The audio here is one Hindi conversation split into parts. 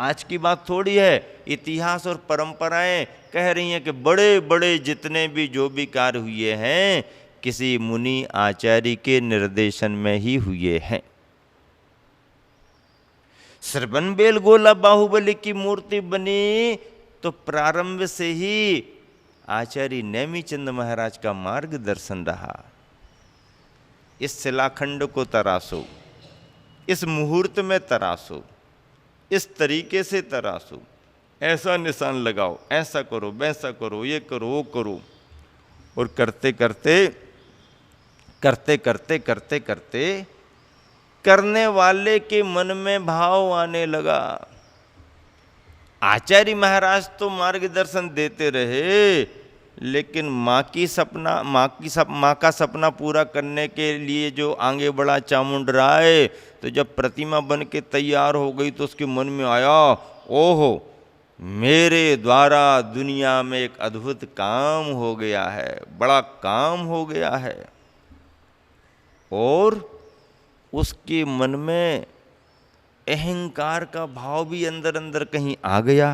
आज की बात थोड़ी है। इतिहास और परंपराएं कह रही हैं कि बड़े बड़े जितने भी जो भी कार्य हुए हैं किसी मुनि आचार्य के निर्देशन में ही हुए हैं। श्रवणबेल गोला बाहुबली की मूर्ति बनी तो प्रारंभ से ही आचार्य नेमिचंद महाराज का मार्गदर्शन रहा। इस शिलाखंड को तराशो, इस मुहूर्त में तराशो, इस तरीके से तराशो, ऐसा निशान लगाओ, ऐसा करो, वैसा करो, ये करो, वो करो, और करते करते करते करते करते करते करने वाले के मन में भाव आने लगा। आचार्य महाराज तो मार्गदर्शन देते रहे, लेकिन माँ का सपना पूरा करने के लिए जो आगे बढ़ा चामुंडराय, तो जब प्रतिमा बन के तैयार हो गई तो उसके मन में आया, ओहो मेरे द्वारा दुनिया में एक अद्भुत काम हो गया है, बड़ा काम हो गया है। और उसके मन में अहंकार का भाव भी अंदर अंदर कहीं आ गया।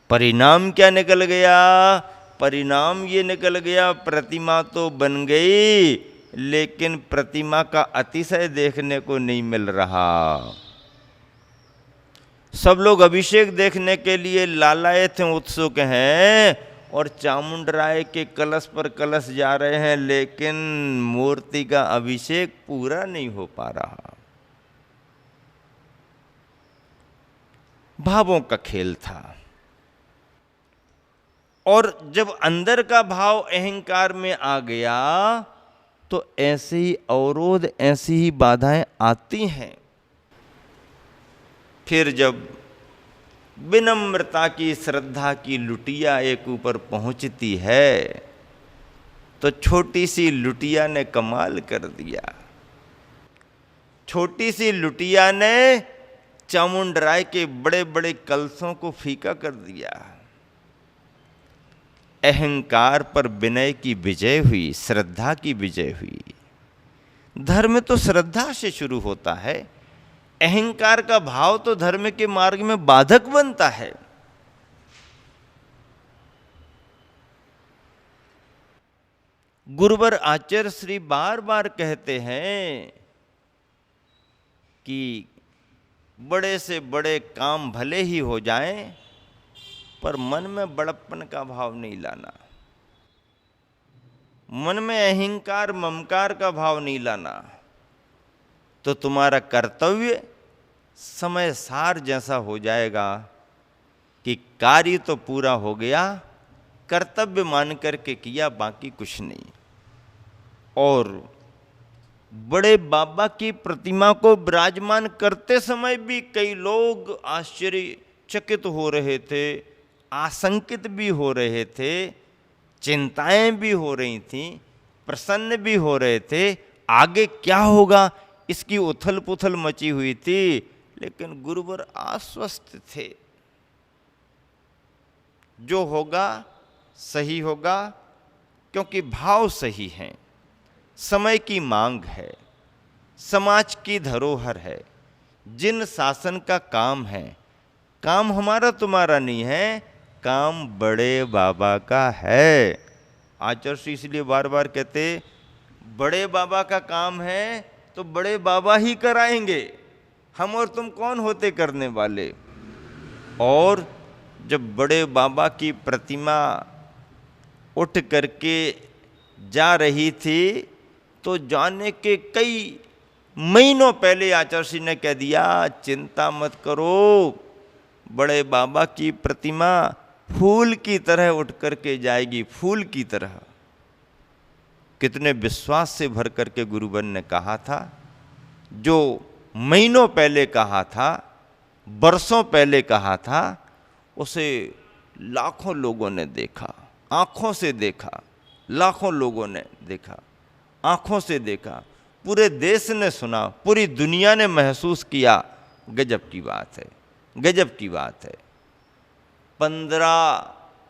परिणाम क्या निकल गया? परिणाम ये निकल गया, प्रतिमा तो बन गई लेकिन प्रतिमा का अतिशय देखने को नहीं मिल रहा। सब लोग अभिषेक देखने के लिए लालायत हैं, उत्सुक हैं, और चामुंडराय के कलश पर कलश जा रहे हैं, लेकिन मूर्ति का अभिषेक पूरा नहीं हो पा रहा। भावों का खेल था। और जब अंदर का भाव अहंकार में आ गया तो ऐसे ही अवरोध, ऐसी ही बाधाएं आती हैं। फिर जब विनम्रता की, श्रद्धा की लुटिया एक ऊपर पहुंचती है तो छोटी सी लुटिया ने कमाल कर दिया। छोटी सी लुटिया ने चामुंडराय के बड़े बड़े कलशों को फीका कर दिया। अहंकार पर विनय की विजय हुई, श्रद्धा की विजय हुई। धर्म तो श्रद्धा से शुरू होता है। अहंकार का भाव तो धर्म के मार्ग में बाधक बनता है। गुरुवर आचार्य श्री बार बार कहते हैं कि बड़े से बड़े काम भले ही हो जाएं, पर मन में बड़प्पन का भाव नहीं लाना, मन में अहंकार ममकार का भाव नहीं लाना, तो तुम्हारा कर्तव्य समय सार जैसा हो जाएगा कि कार्य तो पूरा हो गया, कर्तव्य मान करके किया, बाकी कुछ नहीं। और बड़े बाबा की प्रतिमा को विराजमान करते समय भी कई लोग आश्चर्यचकित हो रहे थे, आशंकित भी हो रहे थे, चिंताएं भी हो रही थीं, प्रसन्न भी हो रहे थे। आगे क्या होगा इसकी उथल पुथल मची हुई थी, लेकिन गुरुवर आश्वस्त थे, जो होगा सही होगा, क्योंकि भाव सही हैं, समय की मांग है, समाज की धरोहर है, जिन शासन का काम है, काम हमारा तुम्हारा नहीं है, काम बड़े बाबा का है। आचार्य इसलिए बार बार कहते, बड़े बाबा का काम है तो बड़े बाबा ही कराएंगे, हम और तुम कौन होते करने वाले। और जब बड़े बाबा की प्रतिमा उठ करके जा रही थी तो जाने के कई महीनों पहले आचार्य ने कह दिया, चिंता मत करो, बड़े बाबा की प्रतिमा फूल की तरह उठ करके जाएगी, फूल की तरह। कितने विश्वास से भर करके गुरुवर ने कहा था, जो महीनों पहले कहा था, बरसों पहले कहा था, उसे लाखों लोगों ने देखा, आंखों से देखा, लाखों लोगों ने देखा, आंखों से देखा, पूरे देश ने सुना, पूरी दुनिया ने महसूस किया। गजब की बात है, गजब की बात है। 15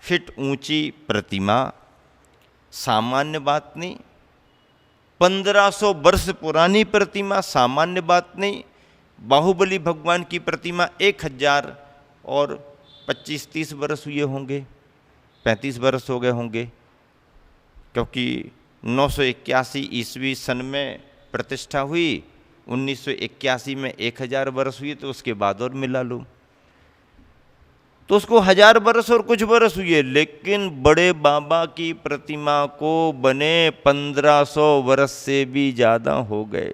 फीट ऊंची प्रतिमा सामान्य बात नहीं, 1500 वर्ष पुरानी प्रतिमा सामान्य बात नहीं, बाहुबली भगवान की प्रतिमा 1000 और 25-30 बरस हुए होंगे, 35 बरस हो गए होंगे, क्योंकि 981 ईस्वी सन में प्रतिष्ठा हुई, 1981 में 1000 बरस हुई, तो उसके बाद और मिला लो तो उसको 1000 बरस और कुछ बरस हुए। लेकिन बड़े बाबा की प्रतिमा को बने 1500 वर्ष से भी ज़्यादा हो गए।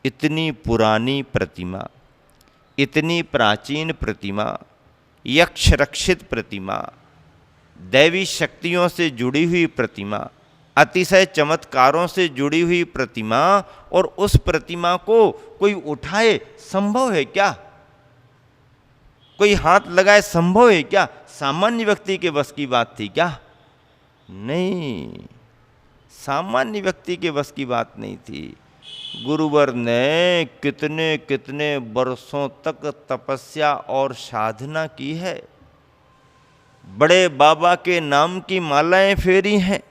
इतनी पुरानी प्रतिमा, इतनी प्राचीन प्रतिमा, यक्ष रक्षित प्रतिमा, दैवी शक्तियों से जुड़ी हुई प्रतिमा, अतिशय चमत्कारों से जुड़ी हुई प्रतिमा, और उस प्रतिमा को कोई उठाए संभव है क्या? कोई हाथ लगाए संभव है क्या? सामान्य व्यक्ति के बस की बात थी क्या? नहीं, सामान्य व्यक्ति के बस की बात नहीं थी। गुरुवर ने कितने कितने वर्षों तक तपस्या और साधना की है, बड़े बाबा के नाम की मालाएं फेरी हैं,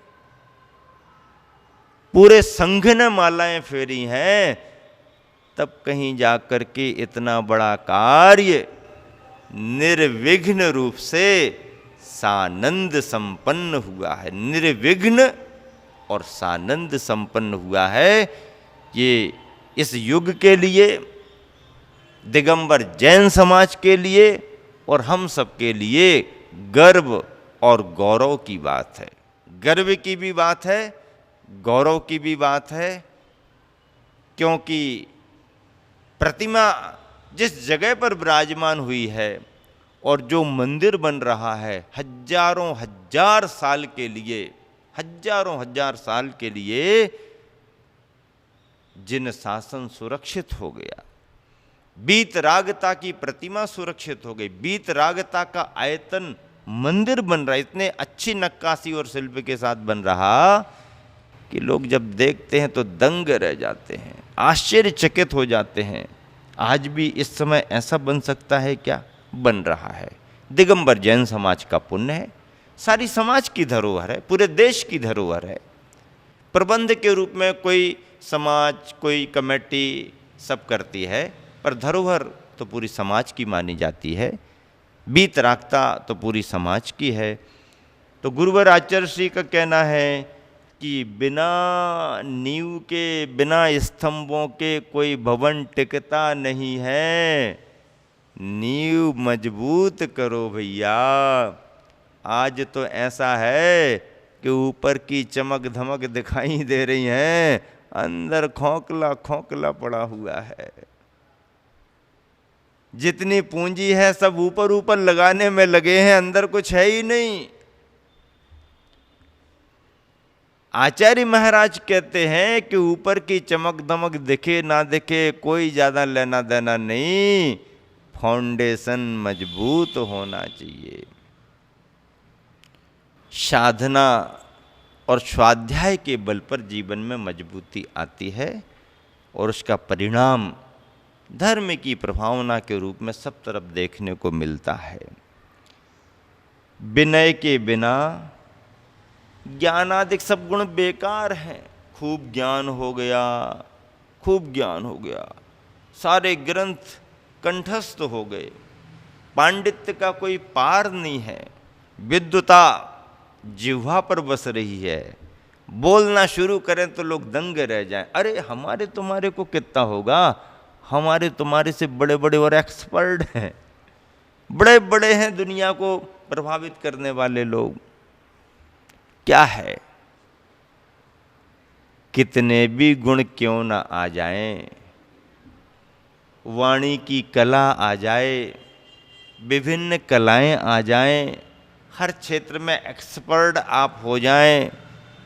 पूरे संघ ने मालाएं फेरी हैं, तब कहीं जाकर के इतना बड़ा कार्य निर्विघ्न रूप से सानंद संपन्न हुआ है। निर्विघ्न और सानंद संपन्न हुआ है। ये इस युग के लिए, दिगंबर जैन समाज के लिए और हम सब के लिए गर्व और गौरव की बात है। गर्व की भी बात है, गौरव की भी बात है, क्योंकि प्रतिमा जिस जगह पर विराजमान हुई है और जो मंदिर बन रहा है, हजारों हजार साल के लिए, हजारों हजार साल के लिए जिन शासन सुरक्षित हो गया, बीतरागता की प्रतिमा सुरक्षित हो गई, बीतरागता का आयतन मंदिर बन रहा है, इतने अच्छी नक्काशी और शिल्प के साथ बन रहा कि लोग जब देखते हैं तो दंग रह जाते हैं, आश्चर्यचकित हो जाते हैं। आज भी इस समय ऐसा बन सकता है क्या? बन रहा है। दिगंबर जैन समाज का पुण्य है, सारी समाज की धरोहर है, पूरे देश की धरोहर है। प्रबंध के रूप में कोई समाज, कोई कमेटी सब करती है, पर धरोहर तो पूरी समाज की मानी जाती है, बीतरागता तो पूरी समाज की है। तो गुरुवर आचार्य श्री का कहना है कि बिना नींव के, बिना स्तंभों के कोई भवन टिकता नहीं है, नींव मजबूत करो भैया। आज तो ऐसा है कि ऊपर की चमक धमक दिखाई दे रही है, अंदर खोखला खोखला पड़ा हुआ है। जितनी पूंजी है सब ऊपर ऊपर लगाने में लगे हैं, अंदर कुछ है ही नहीं। आचार्य महाराज कहते हैं कि ऊपर की चमक धमक दिखे ना दिखे, कोई ज्यादा लेना देना नहीं, फाउंडेशन मजबूत होना चाहिए। साधना और स्वाध्याय के बल पर जीवन में मजबूती आती है और उसका परिणाम धर्म की प्रभावना के रूप में सब तरफ देखने को मिलता है। विनय के बिना ज्ञानादिक सब गुण बेकार हैं। खूब ज्ञान हो गया, खूब ज्ञान हो गया, सारे ग्रंथ कंठस्थ हो गए, पांडित्य का कोई पार नहीं है, विद्वता जिह्वा पर बस रही है, बोलना शुरू करें तो लोग दंग रह जाएं। अरे हमारे तुम्हारे को कितना होगा, हमारे तुम्हारे से बड़े बड़े और एक्सपर्ट हैं, बड़े बड़े हैं दुनिया को प्रभावित करने वाले लोग। क्या है, कितने भी गुण क्यों ना आ जाएं, वाणी की कला आ जाए, विभिन्न कलाएं आ जाएं, हर क्षेत्र में एक्सपर्ट आप हो जाएं,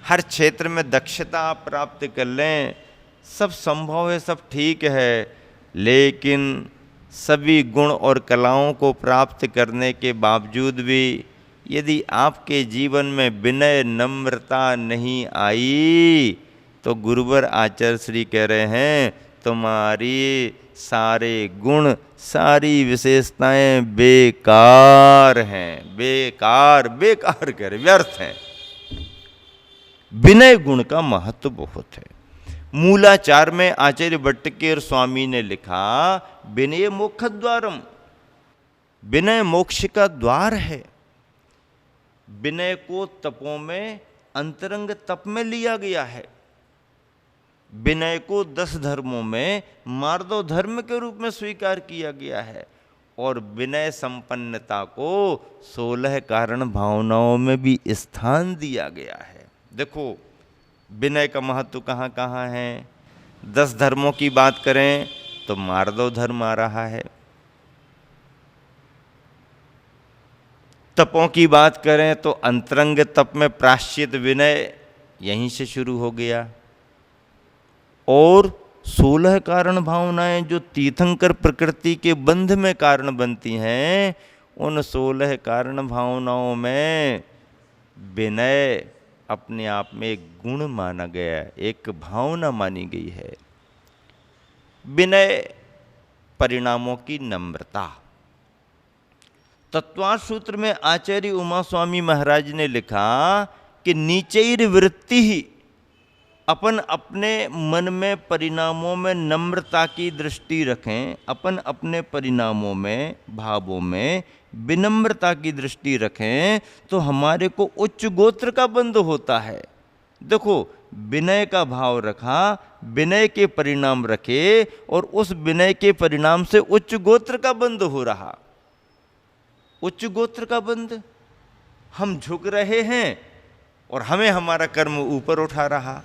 हर क्षेत्र में दक्षता आप प्राप्त कर लें, सब संभव है, सब ठीक है। लेकिन सभी गुण और कलाओं को प्राप्त करने के बावजूद भी यदि आपके जीवन में विनय नम्रता नहीं आई तो गुरुवर आचार्य श्री कह रहे हैं तुम्हारी सारे गुण, सारी विशेषताएं बेकार हैं, बेकार, बेकार कर व्यर्थ हैं। विनय गुण का महत्व बहुत है। मूलाचार में आचार्य भट्टकेर स्वामी ने लिखा, विनय मोक्ष द्वारम, विनय मोक्ष का द्वार है। विनय को तपों में अंतरंग तप में लिया गया है। विनय को 10 धर्मों में मार्दव धर्म के रूप में स्वीकार किया गया है और विनय संपन्नता को 16 कारण भावनाओं में भी स्थान दिया गया है। देखो विनय का महत्व कहाँ कहाँ है। 10 धर्मों की बात करें तो मार्दव धर्म आ रहा है। तपों की बात करें तो अंतरंग तप में प्रायश्चित विनय यहीं से शुरू हो गया। और 16 कारण भावनाएं जो तीर्थंकर प्रकृति के बंध में कारण बनती हैं, उन 16 कारण भावनाओं में विनय अपने आप में एक गुण माना गया है, एक भावना मानी गई है। विनय परिणामों की नम्रता। तत्वार्थ सूत्र में आचार्य उमा स्वामी महाराज ने लिखा कि नीचैर वृत्ति ही, अपन अपने मन में परिणामों में नम्रता की दृष्टि रखें, अपन अपने परिणामों में भावों में विनम्रता की दृष्टि रखें तो हमारे को उच्च गोत्र का बंध होता है। देखो विनय का भाव रखा, विनय के परिणाम रखे और उस विनय के परिणाम से उच्च गोत्र का बंध हो रहा। उच्च गोत्र का बंध, हम झुक रहे हैं और हमें हमारा कर्म ऊपर उठा रहा।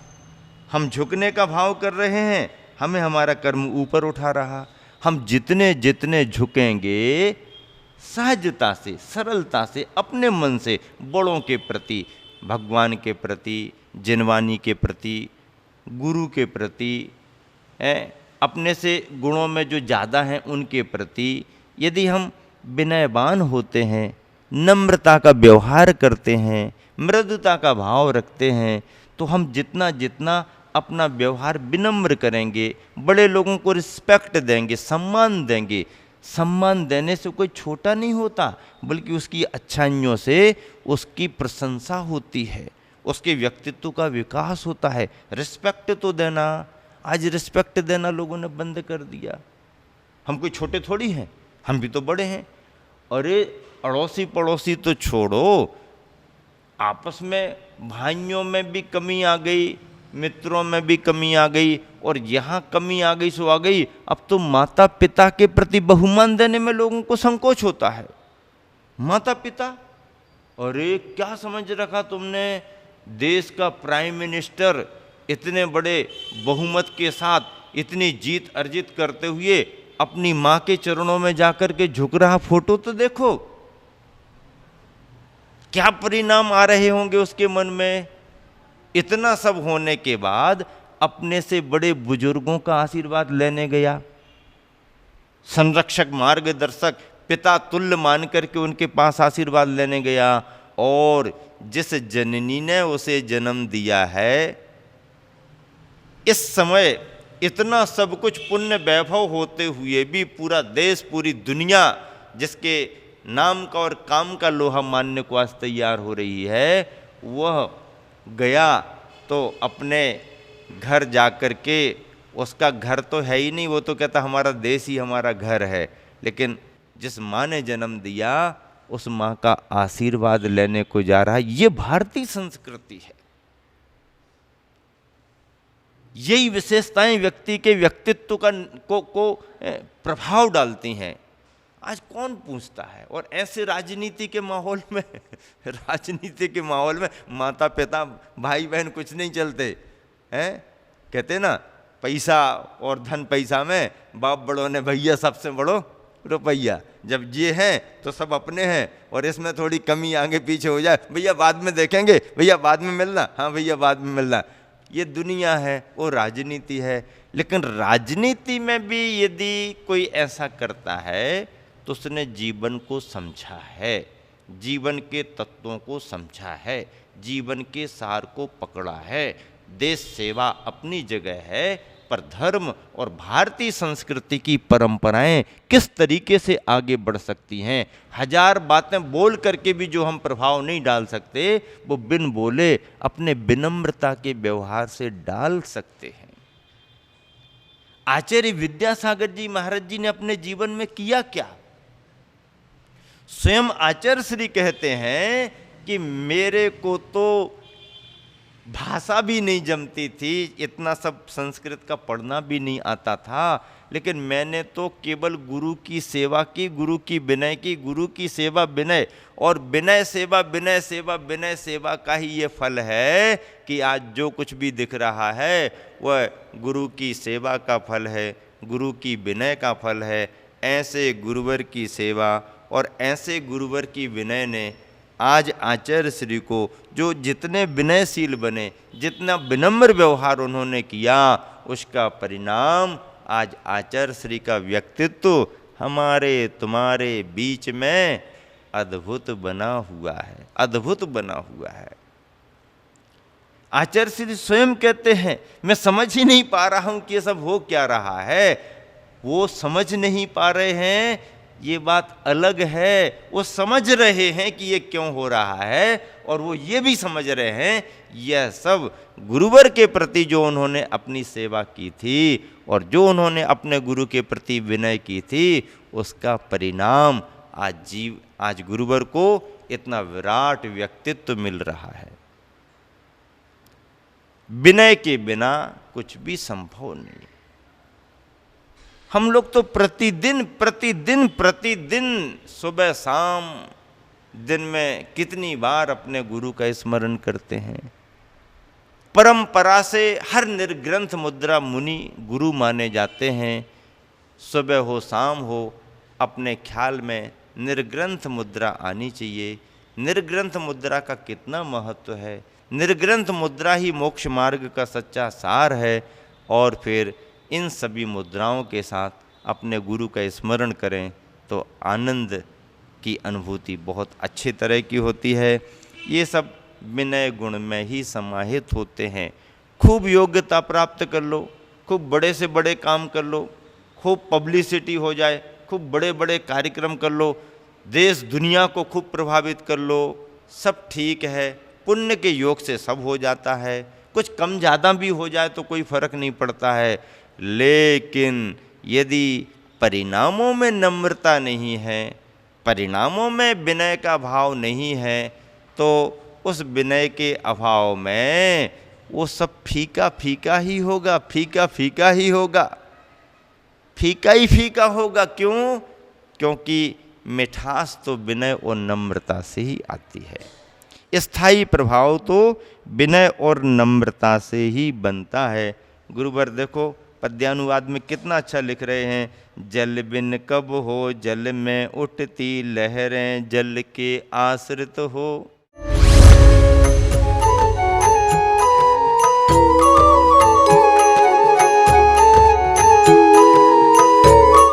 हम झुकने का भाव कर रहे हैं, हमें हमारा कर्म ऊपर उठा रहा। हम जितने जितने झुकेंगे सहजता से, सरलता से, अपने मन से बड़ों के प्रति, भगवान के प्रति, जिनवानी के प्रति, गुरु के प्रति, अपने से गुणों में जो ज़्यादा हैं उनके प्रति यदि हम विनयवान होते हैं, नम्रता का व्यवहार करते हैं, मृदुता का भाव रखते हैं, तो हम जितना जितना अपना व्यवहार विनम्र करेंगे, बड़े लोगों को रिस्पेक्ट देंगे, सम्मान देंगे। सम्मान देने से कोई छोटा नहीं होता, बल्कि उसकी अच्छाइयों से उसकी प्रशंसा होती है, उसके व्यक्तित्व का विकास होता है। रिस्पेक्ट तो देना, आज रिस्पेक्ट देना लोगों ने बंद कर दिया। हम कोई छोटे थोड़ी हैं, हम भी तो बड़े हैं। अरे अड़ोसी पड़ोसी तो छोड़ो, आपस में भाइयों में भी कमी आ गई, मित्रों में भी कमी आ गई, और यहाँ कमी आ गई सो आ गई। अब तो माता पिता के प्रति बहुमान देने में लोगों को संकोच होता है। माता पिता, अरे क्या समझ रखा तुमने, देश का प्राइम मिनिस्टर इतने बड़े बहुमत के साथ इतनी जीत अर्जित करते हुए अपनी माँ के चरणों में जाकर के झुक रहा, फोटो तो देखो, क्या परिणाम आ रहे होंगे उसके मन में। इतना सब होने के बाद अपने से बड़े बुजुर्गों का आशीर्वाद लेने गया, संरक्षक मार्गदर्शक पिता तुल्य मान करके उनके पास आशीर्वाद लेने गया, और जिस जननी ने उसे जन्म दिया है, इस समय इतना सब कुछ पुण्य वैभव होते हुए भी पूरा देश, पूरी दुनिया जिसके नाम का और काम का लोहा मानने को आज तैयार हो रही है, वह गया तो अपने घर जाकर के, उसका घर तो है ही नहीं, वो तो कहता हमारा देश ही हमारा घर है, लेकिन जिस माँ ने जन्म दिया उस माँ का आशीर्वाद लेने को जा रहा है। ये भारतीय संस्कृति है। यही विशेषताएं व्यक्ति के व्यक्तित्व को प्रभाव डालती हैं। आज कौन पूछता है। और ऐसे राजनीति के माहौल में राजनीति के माहौल में माता पिता भाई बहन कुछ नहीं चलते हैं। कहते ना, पैसा और धन पैसा में, बाप बड़ों ने भैया सबसे बड़ो रुपया। जब ये हैं तो सब अपने हैं, और इसमें थोड़ी कमी आगे पीछे हो जाए, भैया बाद में देखेंगे, भैया बाद में मिलना, हाँ भैया बाद में मिलना। ये दुनिया है, वो राजनीति है। लेकिन राजनीति में भी यदि कोई ऐसा करता है तो उसने जीवन को समझा है, जीवन के तत्वों को समझा है, जीवन के सार को पकड़ा है। देश सेवा अपनी जगह है, पर धर्म और भारतीय संस्कृति की परंपराएं किस तरीके से आगे बढ़ सकती हैं। हजार बातें बोल करके भी जो हम प्रभाव नहीं डाल सकते, वो बिन बोले अपने विनम्रता के व्यवहार से डाल सकते हैं। आचार्य विद्यासागर जी महाराज जी ने अपने जीवन में किया क्या? स्वयं आचार्य श्री कहते हैं कि मेरे को तो भाषा भी नहीं जमती थी, इतना सब संस्कृत का पढ़ना भी नहीं आता था, लेकिन मैंने तो केवल गुरु की सेवा की, गुरु की विनय की, गुरु की सेवा विनय, और विनय सेवा विनय सेवा विनय सेवा का ही ये फल है कि आज जो कुछ भी दिख रहा है वह गुरु की सेवा का फल है, गुरु की विनय का फल है। ऐसे गुरुवर की सेवा और ऐसे गुरुवर की विनय ने आज आचार्य श्री को, जो जितने विनयशील बने, जितना विनम्र व्यवहार उन्होंने किया, उसका परिणाम आज आचार्य श्री का व्यक्तित्व हमारे तुम्हारे बीच में अद्भुत बना हुआ है, अद्भुत बना हुआ है। आचार्य श्री स्वयं कहते हैं मैं समझ ही नहीं पा रहा हूं कि ये सब हो क्या रहा है। वो समझ नहीं पा रहे हैं, ये बात अलग है, वो समझ रहे हैं कि ये क्यों हो रहा है, और वो ये भी समझ रहे हैं यह सब गुरुवर के प्रति जो उन्होंने अपनी सेवा की थी और जो उन्होंने अपने गुरु के प्रति विनय की थी, उसका परिणाम आज गुरुवर को इतना विराट व्यक्तित्व मिल रहा है। विनय के बिना कुछ भी संभव नहीं। हम लोग तो प्रतिदिन प्रतिदिन प्रतिदिन सुबह शाम दिन में कितनी बार अपने गुरु का स्मरण करते हैं। परंपरा से हर निर्ग्रंथ मुद्रा मुनि गुरु माने जाते हैं। सुबह हो शाम हो अपने ख्याल में निर्ग्रंथ मुद्रा आनी चाहिए। निर्ग्रंथ मुद्रा का कितना महत्व है। निर्ग्रंथ मुद्रा ही मोक्ष मार्ग का सच्चा सार है। और फिर इन सभी मुद्राओं के साथ अपने गुरु का स्मरण करें तो आनंद की अनुभूति बहुत अच्छी तरह की होती है। ये सब विनय गुण में ही समाहित होते हैं। खूब योग्यता प्राप्त कर लो, खूब बड़े से बड़े काम कर लो, खूब पब्लिसिटी हो जाए, खूब बड़े बड़े कार्यक्रम कर लो, देश दुनिया को खूब प्रभावित कर लो, सब ठीक है। पुण्य के योग से सब हो जाता है। कुछ कम ज़्यादा भी हो जाए तो कोई फर्क नहीं पड़ता है। लेकिन यदि परिणामों में नम्रता नहीं है, परिणामों में विनय का भाव नहीं है, तो उस विनय के अभाव में वो सब फीका फीका ही होगा, फीका फीका ही होगा, फीका ही फीका होगा। क्यों? क्योंकि मिठास तो विनय और नम्रता से ही आती है। स्थायी प्रभाव तो विनय और नम्रता से ही बनता है। गुरुवर देखो पद्यानुवाद में कितना अच्छा लिख रहे हैं। जल बिन कब हो जल में उठती लहरें, जल के आश्रित हो